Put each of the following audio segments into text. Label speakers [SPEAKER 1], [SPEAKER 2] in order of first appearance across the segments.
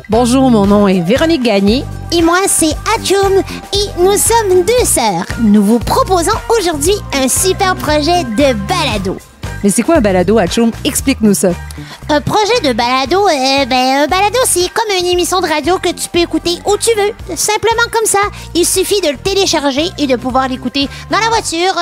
[SPEAKER 1] Bonjour, mon nom est Véronique Gagné.
[SPEAKER 2] Et moi, c'est Atchoum et nous sommes deux sœurs. Nous vous proposons aujourd'hui un super projet de balado.
[SPEAKER 1] Mais c'est quoi un balado, Atchoum? Explique-nous ça.
[SPEAKER 2] Un projet de balado, un balado, c'est comme une émission de radio que tu peux écouter où tu veux. Simplement comme ça. Il suffit de le télécharger et de pouvoir l'écouter dans la voiture,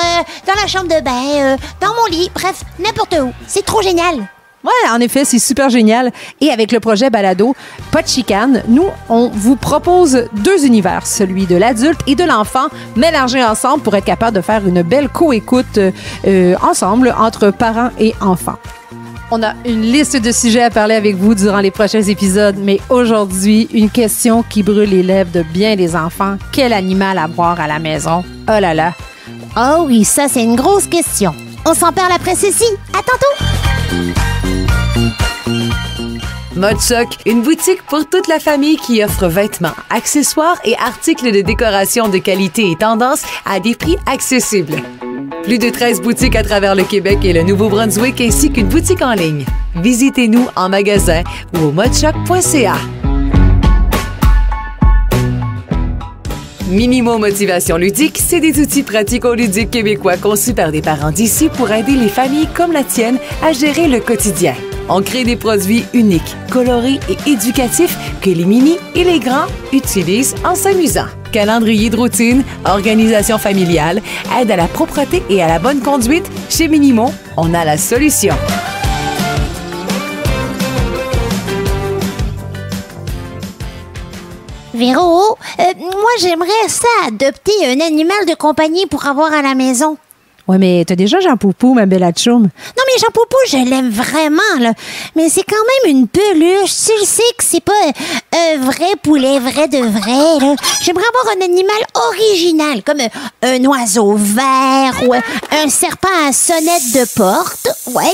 [SPEAKER 2] dans la chambre de bain, dans mon lit, bref, n'importe où. C'est trop génial.
[SPEAKER 1] Ouais, en effet, c'est super génial. Et avec le projet Balado, pas de chicane, nous, on vous propose deux univers, celui de l'adulte et de l'enfant, mélangés ensemble pour être capable de faire une belle co-écoute ensemble entre parents et enfants. On a une liste de sujets à parler avec vous durant les prochains épisodes, mais aujourd'hui, une question qui brûle les lèvres de bien des enfants. Quel animal avoir à la maison? Oh là là!
[SPEAKER 2] Oh oui, ça, c'est une grosse question. On s'en parle après ceci. À tantôt!
[SPEAKER 3] Mode Choc, une boutique pour toute la famille qui offre vêtements, accessoires et articles de décoration de qualité et tendance à des prix accessibles. Plus de 13 boutiques à travers le Québec et le Nouveau-Brunswick ainsi qu'une boutique en ligne. Visitez-nous en magasin ou au modechoc.ca. Minimo Motivation ludique, c'est des outils pratico-ludiques québécois conçus par des parents d'ici pour aider les familles comme la tienne à gérer le quotidien. On crée des produits uniques, colorés et éducatifs que les mini et les grands utilisent en s'amusant. Calendrier de routine, organisation familiale, aide à la propreté et à la bonne conduite, chez Minimo, on a la solution.
[SPEAKER 2] Véro, moi, j'aimerais ça adopter un animal de compagnie pour avoir à la maison.
[SPEAKER 1] Ouais, mais t'as déjà Jean Poupou, ma belle Atchoum.
[SPEAKER 2] Non, mais Jean Poupou, je l'aime vraiment, là. Mais c'est quand même une peluche. Tu le sais que c'est pas un vrai poulet, vrai de vrai, là. J'aimerais avoir un animal original, comme un oiseau vert ou un serpent à sonnette de porte. Ouais,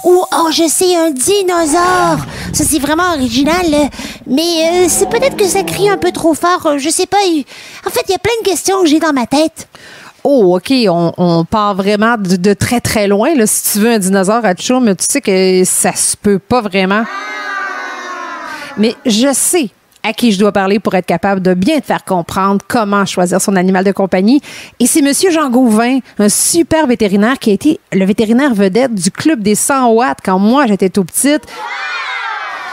[SPEAKER 2] oh, je sais, un dinosaure. Ça, c'est vraiment original, là. Mais c'est peut-être que ça crie un peu trop fort. Je sais pas. En fait, il y a plein de questions que j'ai dans ma tête.
[SPEAKER 1] Oh, OK, on part vraiment de très, très loin. Là. Si tu veux un dinosaure à Atchoum, tu sais que ça se peut pas vraiment. Mais je sais à qui je dois parler pour être capable de bien te faire comprendre comment choisir son animal de compagnie. Et c'est Monsieur Jean Gauvin, un super vétérinaire qui a été le vétérinaire vedette du Club des 100 watts quand moi, j'étais tout petite.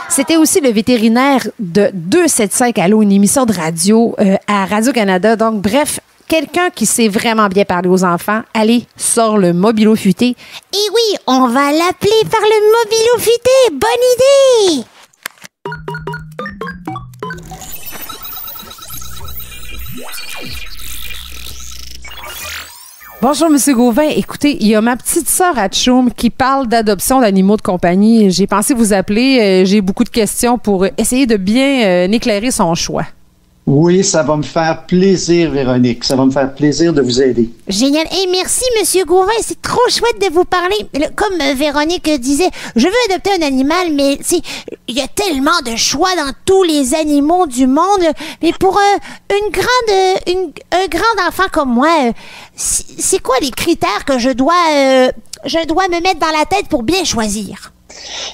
[SPEAKER 1] C'était aussi le vétérinaire de 275 Allô, une émission de radio à Radio-Canada. Donc, bref, quelqu'un qui sait vraiment bien parler aux enfants. Allez, sors le Mobilo futé.
[SPEAKER 2] Et oui, on va l'appeler par le Mobilo futé. Bonne idée!
[SPEAKER 1] Bonjour, Monsieur Gauvin. Écoutez, il y a ma petite sœur Atchoum qui parle d'adoption d'animaux de compagnie. J'ai pensé vous appeler. J'ai beaucoup de questions pour essayer de bien éclairer son choix.
[SPEAKER 4] Oui, ça va me faire plaisir, Véronique. Ça va me faire plaisir de vous aider.
[SPEAKER 2] Génial. Et merci, Monsieur Gauvin. C'est trop chouette de vous parler. Comme Véronique disait, je veux adopter un animal, mais il y a tellement de choix dans tous les animaux du monde. Mais pour un grand enfant comme moi, c'est quoi les critères que je dois me mettre dans la tête pour bien choisir?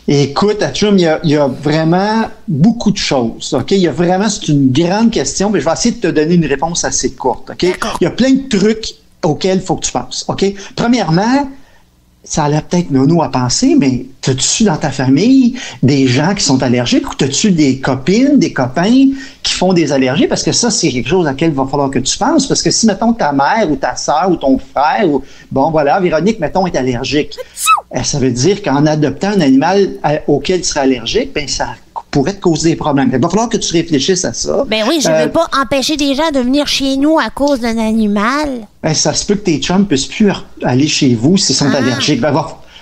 [SPEAKER 4] Écoute, Atchoum, il y a vraiment beaucoup de choses, OK? C'est une grande question, mais je vais essayer de te donner une réponse assez courte, OK? Il y a plein de trucs auxquels il faut que tu penses, OK? Premièrement, ça a l'air peut-être nono à penser, mais t'as-tu dans ta famille des gens qui sont allergiques ou t'as-tu des copines, des copains qui font des allergies? Parce que ça, c'est quelque chose à laquelle il va falloir que tu penses. Parce que si, mettons, ta mère ou ta sœur ou ton frère Véronique, mettons, est allergique, ça veut dire qu'en adoptant un animal auquel il serait allergique, ben ça pourrait te causer des problèmes. Il va falloir que tu réfléchisses à ça.
[SPEAKER 2] Ben oui, je ne veux pas empêcher des gens de venir chez nous à cause d'un animal.
[SPEAKER 4] Ben, ça se peut que tes chums ne puissent plus aller chez vous s'ils sont allergiques.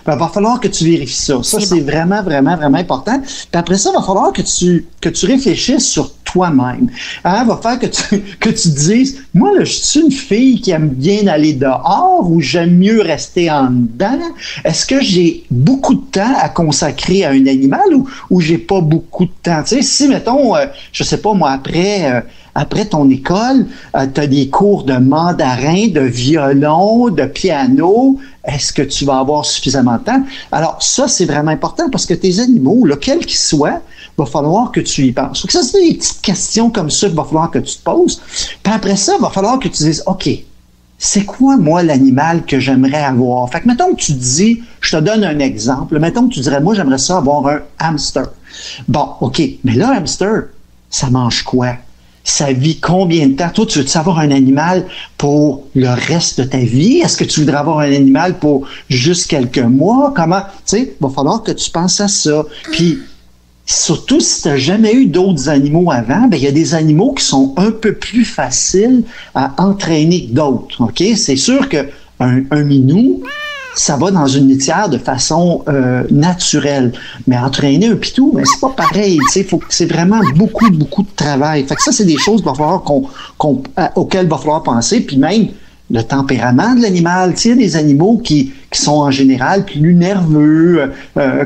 [SPEAKER 4] Il va falloir que tu vérifies ça. Ça, c'est vraiment, vraiment, vraiment important. Puis après ça, il va falloir que tu réfléchisses sur toi-même. Hein? Va faire que tu te dises, moi, là, je suis une fille qui aime bien aller dehors ou j'aime mieux rester en dedans? Est-ce que j'ai beaucoup de temps à consacrer à un animal ou j'ai pas beaucoup de temps? Tu sais, si, mettons, je sais pas, moi, après ton école, tu as des cours de mandarin, de violon, de piano. Est-ce que tu vas avoir suffisamment de temps? Alors, ça, c'est vraiment important parce que tes animaux, là, quels qu'ils soient, va falloir que tu y penses. Donc, ça, c'est des petites questions comme ça qu'il va falloir que tu te poses. Puis après ça, il va falloir que tu dises, OK, c'est quoi, moi, l'animal que j'aimerais avoir? Fait que, mettons que tu dis, je te donne un exemple. Mettons que tu dirais, moi, j'aimerais ça avoir un hamster. Bon, OK, mais là, hamster, ça mange quoi? Ça vit combien de temps? Toi, tu veux avoir un animal pour le reste de ta vie? Est-ce que tu voudrais avoir un animal pour juste quelques mois? Comment? Tu sais, il va falloir que tu penses à ça. Puis, surtout si tu n'as jamais eu d'autres animaux avant, ben il y a des animaux qui sont un peu plus faciles à entraîner que d'autres. OK? C'est sûr que un minou, ça va dans une litière de façon naturelle. Mais entraîner un pitou, ben, c'est pas pareil. C'est vraiment beaucoup de travail. Fait que ça, c'est des choses qu'il va falloir auxquelles il va falloir penser. Puis même le tempérament de l'animal. Il y a des animaux qui sont en général plus nerveux,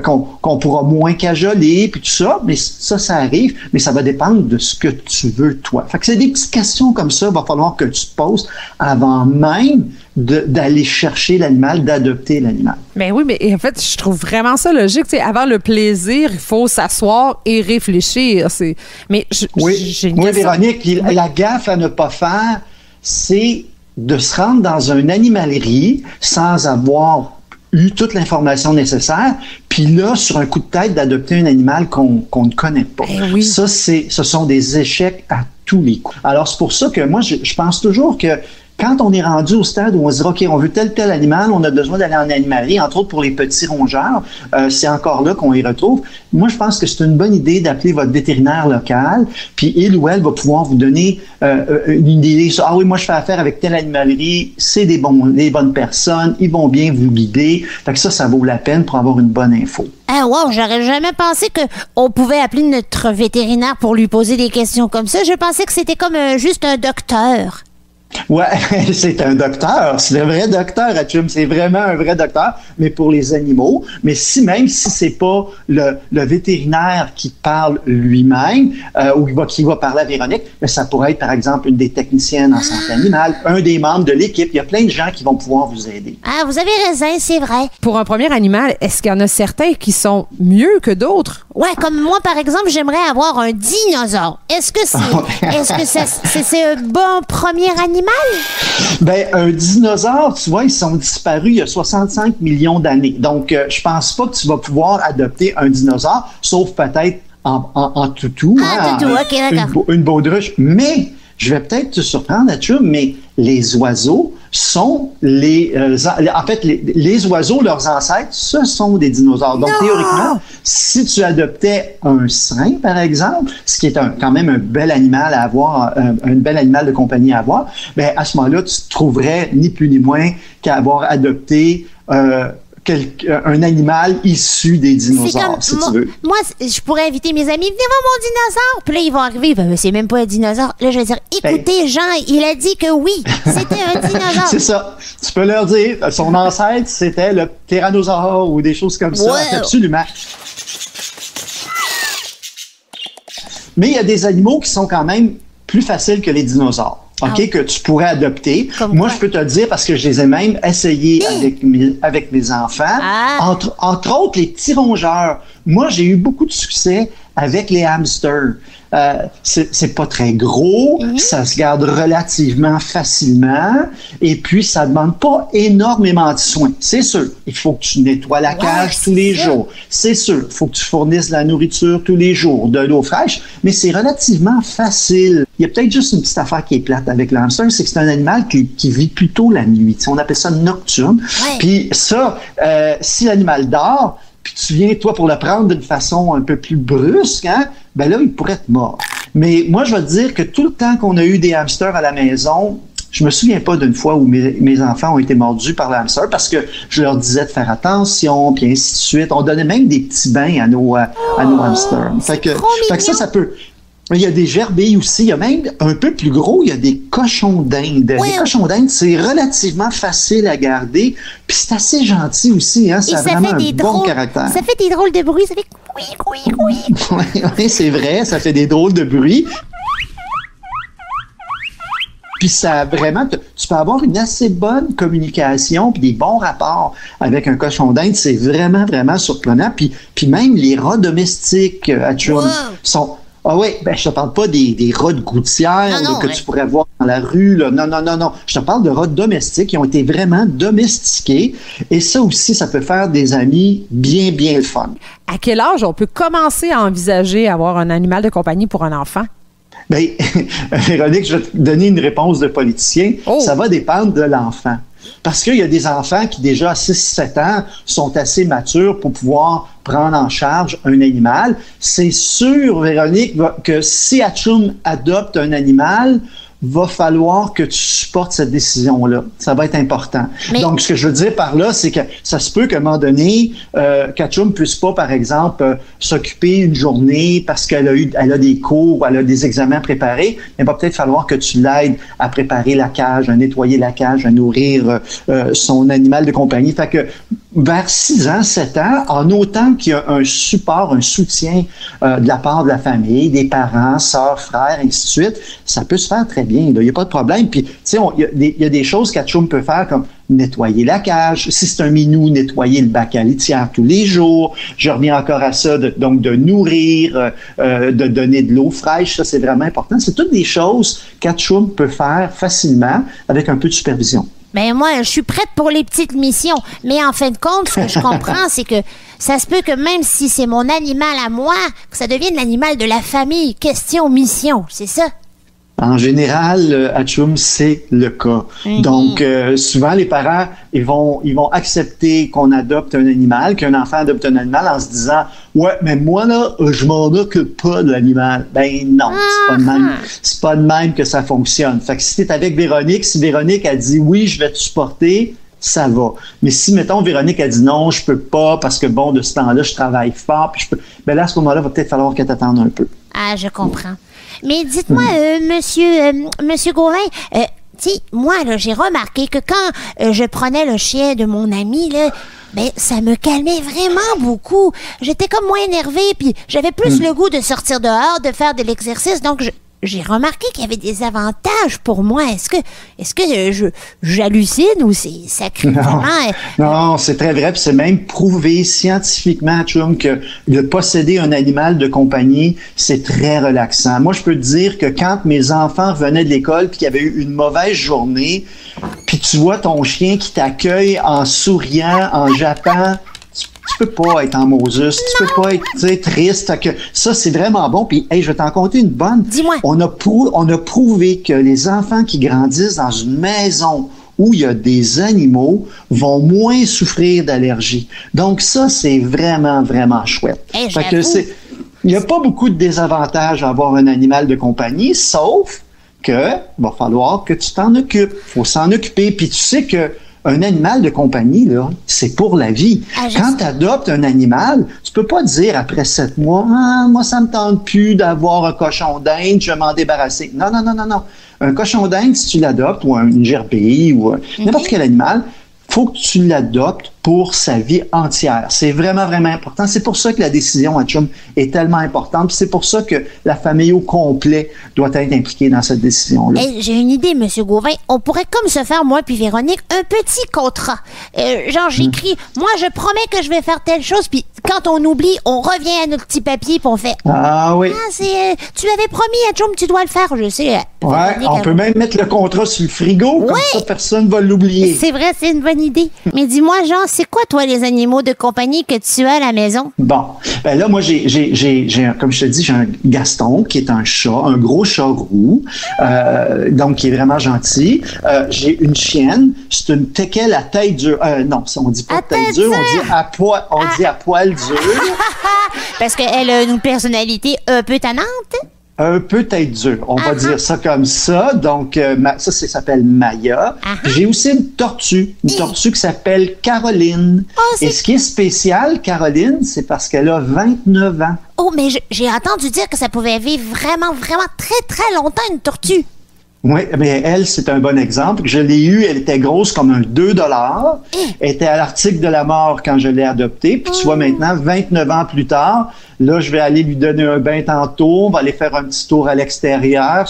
[SPEAKER 4] qu'on pourra moins cajoler, puis tout ça. Mais ça arrive, mais ça va dépendre de ce que tu veux, toi. Fait que c'est des petites questions comme ça, il va falloir que tu te poses avant même d'aller chercher l'animal, d'adopter l'animal.
[SPEAKER 1] Ben oui, mais en fait, je trouve vraiment ça logique. Tu sais, avant le plaisir, il faut s'asseoir et réfléchir. Mais j'ai une question.
[SPEAKER 4] Véronique, la gaffe à ne pas faire, c'est de se rendre dans une animalerie sans avoir eu toute l'information nécessaire, puis là, sur un coup de tête, d'adopter un animal qu'on ne connaît pas.
[SPEAKER 1] Oui.
[SPEAKER 4] Ça, ce sont des échecs à tous les coups. Alors, c'est pour ça que moi, je pense toujours que quand on est rendu au stade où on se dit, OK, on veut tel animal, on a besoin d'aller en animalerie, entre autres pour les petits rongeurs, c'est encore là qu'on y retrouve. Moi, je pense que c'est une bonne idée d'appeler votre vétérinaire local, puis il ou elle va pouvoir vous donner une idée sur, ah oui, moi, je fais affaire avec telle animalerie, c'est des bonnes personnes, ils vont bien vous guider. Fait que ça vaut la peine pour avoir une bonne info.
[SPEAKER 2] Ah wow, j'aurais jamais pensé qu'on pouvait appeler notre vétérinaire pour lui poser des questions comme ça. Je pensais que c'était comme juste un docteur.
[SPEAKER 4] Ouais, c'est un docteur. C'est un vrai docteur, Atchoum. C'est vraiment un vrai docteur, mais pour les animaux. Mais même si c'est pas le vétérinaire qui parle lui-même ou qui va parler à Véronique, mais ça pourrait être, par exemple, une des techniciennes en santé animale, un des membres de l'équipe. Il y a plein de gens qui vont pouvoir vous aider.
[SPEAKER 2] Ah, vous avez raison, c'est vrai.
[SPEAKER 1] Pour un premier animal, est-ce qu'il y en a certains qui sont mieux que d'autres?
[SPEAKER 2] Ouais, comme moi, par exemple, j'aimerais avoir un dinosaure. Est-ce que c'est un bon premier animal?
[SPEAKER 4] Ben, un dinosaure, tu vois, ils sont disparus il y a 65 millions d'années. Donc, je pense pas que tu vas pouvoir adopter un dinosaure, sauf peut-être en toutou.
[SPEAKER 2] Toutou, OK, d'accord.
[SPEAKER 4] Une baudruche. Mais, je vais peut-être te surprendre, Atchoum, mais les oiseaux sont les oiseaux, leurs ancêtres, ce sont des dinosaures. Donc, théoriquement, si tu adoptais un sain, par exemple, ce qui est quand même un bel animal à avoir, un bel animal de compagnie à avoir, ben, à ce moment-là, tu trouverais ni plus ni moins qu'à avoir adopté un animal issu des dinosaures, si tu veux.
[SPEAKER 2] Moi, je pourrais inviter mes amis, venez voir mon dinosaure. Puis là, ils vont arriver, ben, c'est même pas un dinosaure. Là, je vais dire, écoutez, Jean, il a dit que oui, c'était un dinosaure.
[SPEAKER 4] C'est ça. Tu peux leur dire, son ancêtre, c'était le tyrannosaure ou des choses comme ça. Ouais. Absolument. Mais il y a des animaux qui sont quand même plus faciles que les dinosaures. OK, que tu pourrais adopter. Moi, je peux te le dire parce que je les ai même essayés avec mes enfants. Entre autres, les petits rongeurs. Moi, j'ai eu beaucoup de succès avec les hamsters. C'est pas très gros, ça se garde relativement facilement et puis ça demande pas énormément de soins. C'est sûr, il faut que tu nettoies la cage tous les jours. C'est sûr, il faut que tu fournisses la nourriture tous les jours, de l'eau fraîche, mais c'est relativement facile. Il y a peut-être juste une petite affaire qui est plate avec le hamster, c'est que c'est un animal qui vit plutôt la nuit. On appelle ça nocturne. Puis ça, si l'animal dort, puis tu viens, toi, pour le prendre d'une façon un peu plus brusque, ben là, il pourrait être mort. Mais moi, je vais te dire que tout le temps qu'on a eu des hamsters à la maison, je me souviens pas d'une fois où mes enfants ont été mordus par le hamster parce que je leur disais de faire attention, puis ainsi de suite. On donnait même des petits bains à nos hamsters. Fait que ça peut... Il y a des gerbilles aussi. Il y a même un peu plus gros, il y a des cochons d'Inde. Les cochons d'Inde, c'est relativement facile à garder. Puis c'est assez gentil aussi. Ça a vraiment un bon caractère.
[SPEAKER 2] Ça fait des drôles de bruits. Ça fait oui.
[SPEAKER 4] Oui, c'est vrai. Ça fait des drôles de bruits. Puis ça vraiment, tu peux avoir une assez bonne communication puis des bons rapports avec un cochon d'Inde. C'est vraiment, vraiment surprenant. Puis même les rats domestiques à Chum sont... Ah oui, ben je te parle pas des rats de gouttière que tu pourrais voir dans la rue. Là. Non. Je te parle de rats domestiques qui ont été vraiment domestiqués. Et ça aussi, ça peut faire des amis bien, bien le fun.
[SPEAKER 1] À quel âge on peut commencer à envisager avoir un animal de compagnie pour un enfant?
[SPEAKER 4] Bien, Véronique, je vais te donner une réponse de politicien. Ça va dépendre de l'enfant. Parce qu'il y a des enfants qui, déjà à 6-7 ans, sont assez matures pour pouvoir prendre en charge un animal. C'est sûr, Véronique, que si Atchoum adopte un animal, va falloir que tu supportes cette décision-là. Ça va être important. Donc, ce que je veux dire par là, c'est que ça se peut qu'à un moment donné, qu'Atchoum ne puisse pas, par exemple, s'occuper une journée parce qu'elle a des cours, elle a des examens préparés. Il va peut-être falloir que tu l'aides à préparer la cage, à nettoyer la cage, à nourrir son animal de compagnie. Fait que vers 6 ans, 7 ans, en autant qu'il y a un support, un soutien de la part de la famille, des parents, sœurs, frères, ainsi de suite, ça peut se faire très bien. Il n'y a pas de problème. Puis, tu sais, il y a des choses qu'Atchoum peut faire comme nettoyer la cage. Si c'est un minou, nettoyer le bac à litière tous les jours. Je reviens encore à ça, donc de nourrir, de donner de l'eau fraîche. Ça, c'est vraiment important. C'est toutes des choses qu'Atchoum peut faire facilement avec un peu de supervision.
[SPEAKER 2] Ben moi, je suis prête pour les petites missions. Mais en fin de compte, ce que je comprends, c'est que ça se peut que même si c'est mon animal à moi, que ça devienne l'animal de la famille. Question mission, c'est ça?
[SPEAKER 4] En général, Atchoum, c'est le cas. Donc, souvent, les parents, ils vont accepter qu'on adopte un animal, qu'un enfant adopte un animal en se disant « Ouais, mais moi, là, je m'en occupe pas de l'animal. » Ben non, c'est pas de même. C'est pas de même que ça fonctionne. Fait que si t'es avec Véronique, si Véronique a dit « Oui, je vais te supporter », ça va. Mais si, mettons, Véronique a dit non, je peux pas parce que, bon, de ce temps-là, je travaille fort, puis je peux. Ben là, à ce moment-là, il va peut-être falloir qu'elle t'attende un peu.
[SPEAKER 2] Ah, je comprends. Mais dites-moi, monsieur Gauvin, moi, là, j'ai remarqué que quand je prenais le chien de mon ami, là, ben, ça me calmait vraiment beaucoup. J'étais comme moins énervée, puis j'avais plus le goût de sortir dehors, de faire de l'exercice, donc j'ai remarqué qu'il y avait des avantages pour moi. Est-ce que j'hallucine ou ça crée vraiment...
[SPEAKER 4] Non, c'est très vrai. Puis c'est même prouvé scientifiquement, Atchoum, que de posséder un animal de compagnie, c'est très relaxant. Moi, je peux te dire que quand mes enfants revenaient de l'école puis qu'il y avait eu une mauvaise journée, puis tu vois ton chien qui t'accueille en souriant, en jappant... Tu peux pas être en Moses, tu peux pas être triste. Que ça, c'est vraiment bon. Puis, hey, je vais t'en conter une bonne.
[SPEAKER 2] Dis-moi.
[SPEAKER 4] On a prouvé que les enfants qui grandissent dans une maison où il y a des animaux vont moins souffrir d'allergies. Donc, ça, c'est vraiment, vraiment chouette.
[SPEAKER 2] Hey,
[SPEAKER 4] fait que il n'y a pas beaucoup de désavantages à avoir un animal de compagnie, sauf que va falloir que tu t'en occupes. Faut s'en occuper. Puis, tu sais que un animal de compagnie, là, c'est pour la vie. Quand tu adoptes un animal, tu peux pas dire après 7 mois, ah, moi, ça me tente plus d'avoir un cochon d'Inde, je vais m'en débarrasser. Non. Un cochon d'Inde, si tu l'adoptes, ou une gerbille, ou n'importe quel animal, faut que tu l'adoptes pour sa vie entière. C'est vraiment, vraiment important. C'est pour ça que la décision Atchoum est tellement importante. Puis c'est pour ça que la famille au complet doit être impliquée dans cette décision-là.
[SPEAKER 2] Hey, j'ai une idée, M. Gauvin. On pourrait comme se faire, moi puis Véronique, un petit contrat. Genre, j'écris, moi, je promets que je vais faire telle chose, puis quand on oublie, on revient à notre petit papier, puis on fait...
[SPEAKER 4] Ah oui.
[SPEAKER 2] Tu l'avais promis, Atchoum, tu dois le faire. Je sais.
[SPEAKER 4] Ouais, on peut même mettre le contrat sur le frigo, comme ça, personne ne va l'oublier.
[SPEAKER 2] C'est vrai, c'est une bonne idée. Mais dis-moi, Jean, c'est quoi, toi, les animaux de compagnie que tu as à la maison?
[SPEAKER 4] Bon, ben là, moi, comme je te dis, j'ai un Gaston qui est un chat, un gros chat roux, donc qui est vraiment gentil. J'ai une chienne, c'est une teckel à tête dure. Non, on dit pas tête dure, on dit à poil dur.
[SPEAKER 2] Parce qu'elle a une personnalité un peu tannante?
[SPEAKER 4] Un peu tête dure, on va dire ça comme ça. Donc, ça s'appelle Maya. J'ai aussi une tortue qui s'appelle Caroline. Et ce qui est spécial, Caroline, c'est parce qu'elle a 29 ans.
[SPEAKER 2] Oh, mais j'ai entendu dire que ça pouvait vivre vraiment, vraiment très, très longtemps, une tortue.
[SPEAKER 4] Oui, mais elle, c'est un bon exemple. Je l'ai eue, elle était grosse comme un 2 $. Elle était à l'article de la mort quand je l'ai adoptée. Puis tu vois maintenant, 29 ans plus tard, là, je vais aller lui donner un bain tantôt. On va aller faire un petit tour à l'extérieur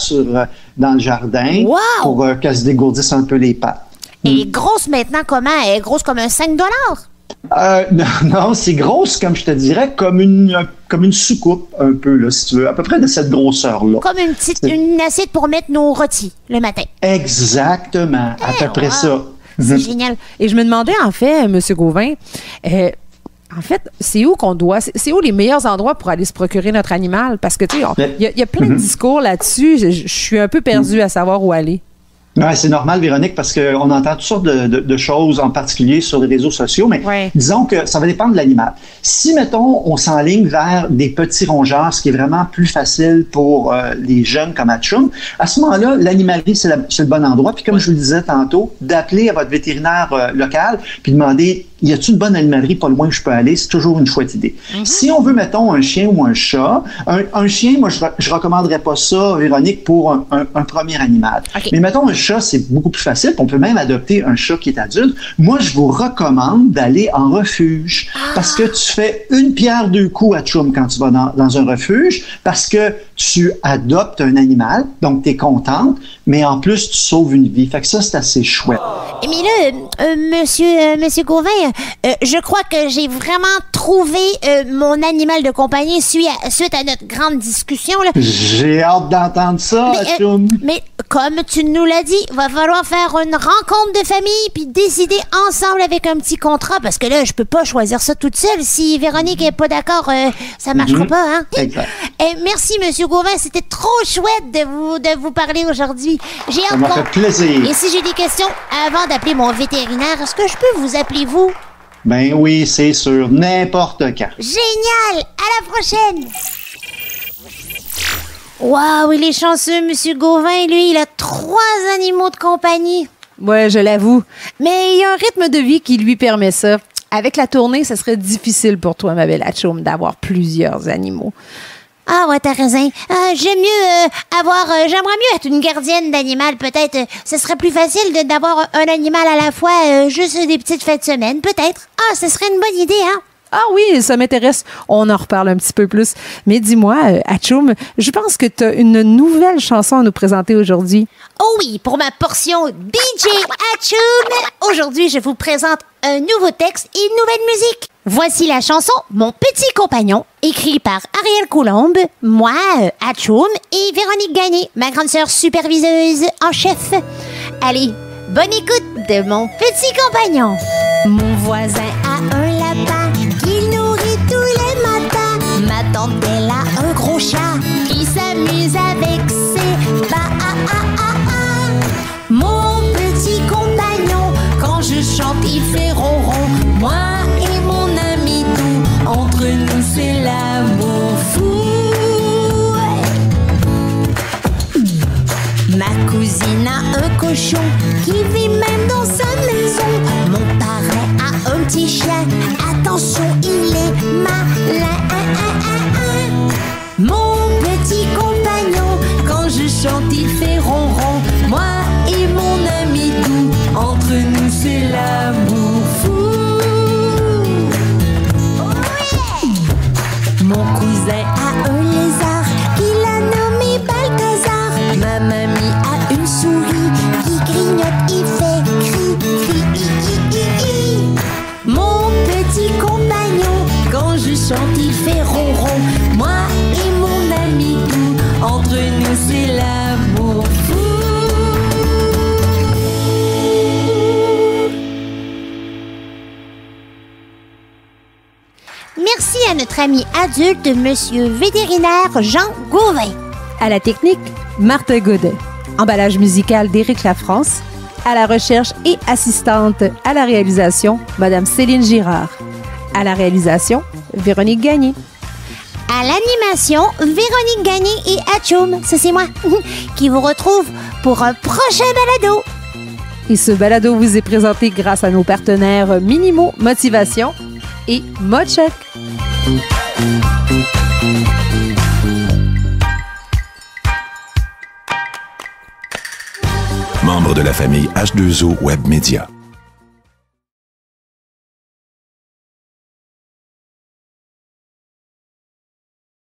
[SPEAKER 4] dans le jardin pour qu'elle se dégourdisse un peu les pattes.
[SPEAKER 2] Elle est grosse maintenant comment? Elle est grosse comme un 5 $?
[SPEAKER 4] Non, c'est grosse, comme je te dirais, comme une soucoupe, un peu, là, si tu veux, à peu près de cette grosseur-là.
[SPEAKER 2] Comme une assiette pour mettre nos rôtis le matin.
[SPEAKER 4] Exactement, à peu près ça.
[SPEAKER 2] C'est génial.
[SPEAKER 1] Et je me demandais, en fait, M. Gauvin, en fait, c'est où les meilleurs endroits pour aller se procurer notre animal? Parce que, tu sais, il y a plein de discours là-dessus. Je suis un peu perdue à savoir où aller.
[SPEAKER 4] Ouais, c'est normal, Véronique, parce qu'on entend toutes sortes de choses, en particulier sur les réseaux sociaux, mais disons que ça va dépendre de l'animal. Si, mettons, on s'enligne vers des petits rongeurs, ce qui est vraiment plus facile pour les jeunes comme Atchoum, à ce moment-là, l'animalerie, c'est le bon endroit. Puis comme je vous le disais tantôt, d'appeler à votre vétérinaire local, puis demander, y a-t-il une bonne animalerie pas loin où je peux aller? C'est toujours une chouette idée. Si on veut, mettons, un chien ou un chat, un chien, moi, je recommanderais pas ça, Véronique, pour un premier animal. Okay. Mais mettons, un chat, c'est beaucoup plus facile. On peut même adopter un chat qui est adulte. Moi, je vous recommande d'aller en refuge parce que tu fais une pierre deux coups à Atchoum quand tu vas dans un refuge parce que tu adoptes un animal, donc tu es contente, mais en plus, tu sauves une vie. Fait que ça, c'est assez chouette.
[SPEAKER 2] Mais là, monsieur Gauvin, je crois que j'ai vraiment trouvé mon animal de compagnie suite à notre grande discussion. Là.
[SPEAKER 4] J'ai hâte d'entendre ça, Atchoum.
[SPEAKER 2] Mais comme tu nous l'as dit, va falloir faire une rencontre de famille puis décider ensemble avec un petit contrat parce que là, je peux pas choisir ça toute seule. Si Véronique est pas d'accord, ça marchera pas, hein?
[SPEAKER 4] Exact.
[SPEAKER 2] Merci, monsieur Gauvin. C'était trop chouette de vous parler aujourd'hui. J'ai hâte.
[SPEAKER 4] Ça m'a fait plaisir.
[SPEAKER 2] Et si j'ai des questions avant d'appeler mon vétérinaire, est-ce que je peux vous appeler vous?
[SPEAKER 4] Ben oui, c'est sûr. N'importe quand.
[SPEAKER 2] Génial! À la prochaine! Waouh, il est chanceux, monsieur Gauvin. Lui, il a 3 animaux de compagnie.
[SPEAKER 1] Ouais, je l'avoue. Mais il y a un rythme de vie qui lui permet ça. Avec la tournée, ce serait difficile pour toi, ma belle Atchoum, d'avoir plusieurs animaux.
[SPEAKER 2] Ah ouais, t'as raison. J'aimerais mieux être une gardienne d'animal, peut-être. Ce serait plus facile d'avoir un animal à la fois, juste des petites fêtes de semaine, peut-être. Ah, ce serait une bonne idée, hein?
[SPEAKER 1] Ah oui, ça m'intéresse. On en reparle un petit peu plus. Mais dis-moi, Atchoum, je pense que tu as une nouvelle chanson à nous présenter aujourd'hui.
[SPEAKER 2] Oh oui, pour ma portion DJ Atchoum, aujourd'hui, je vous présente un nouveau texte et une nouvelle musique. Voici la chanson Mon petit compagnon, écrite par Ariel Coulombe, moi, Atchoum et Véronique Gagné, ma grande sœur superviseuse en chef. Allez, bonne écoute de Mon petit compagnon. Mon voisin a un lapin qu'il nourrit tous les matins. Ma tante, elle a un gros chat qui s'amuse avec ses pas. Mon petit compagnon, quand je chante, il fait ronron. Moi et mon ami doux, entre nous c'est l'amour fou. Ma cousine a un cochon qui vit même dans sa maison. Mon parrain a un petit chien, attention, il est malin. Mon petit compagnon, quand je chante, il fait ronron. Moi et mon ami doux, entre nous c'est l'amour fou. Mon cousin a un lézard qu'il a nommé Balthazar. Ma mamie a une souris qui grignote, il fait cri. Mon petit compagnon, quand je chante, il fait ronron. Moi et mon ami doux, entre nous c'est l'amour fou. Merci à notre ami adulte, monsieur vétérinaire Jean Gauvin.
[SPEAKER 1] À la technique, Marthe Godet. Emballage musical d'Éric Lafrance. À la recherche et assistante à la réalisation, Madame Céline Girard. À la réalisation, Véronique Gagné.
[SPEAKER 2] À l'animation, Véronique Gagné et Atchoum, ça c'est moi, qui vous retrouve pour un prochain balado.
[SPEAKER 1] Et ce balado vous est présenté grâce à nos partenaires Minimo Motivation et Modchoc.
[SPEAKER 5] membre de la famille H2O Web Media.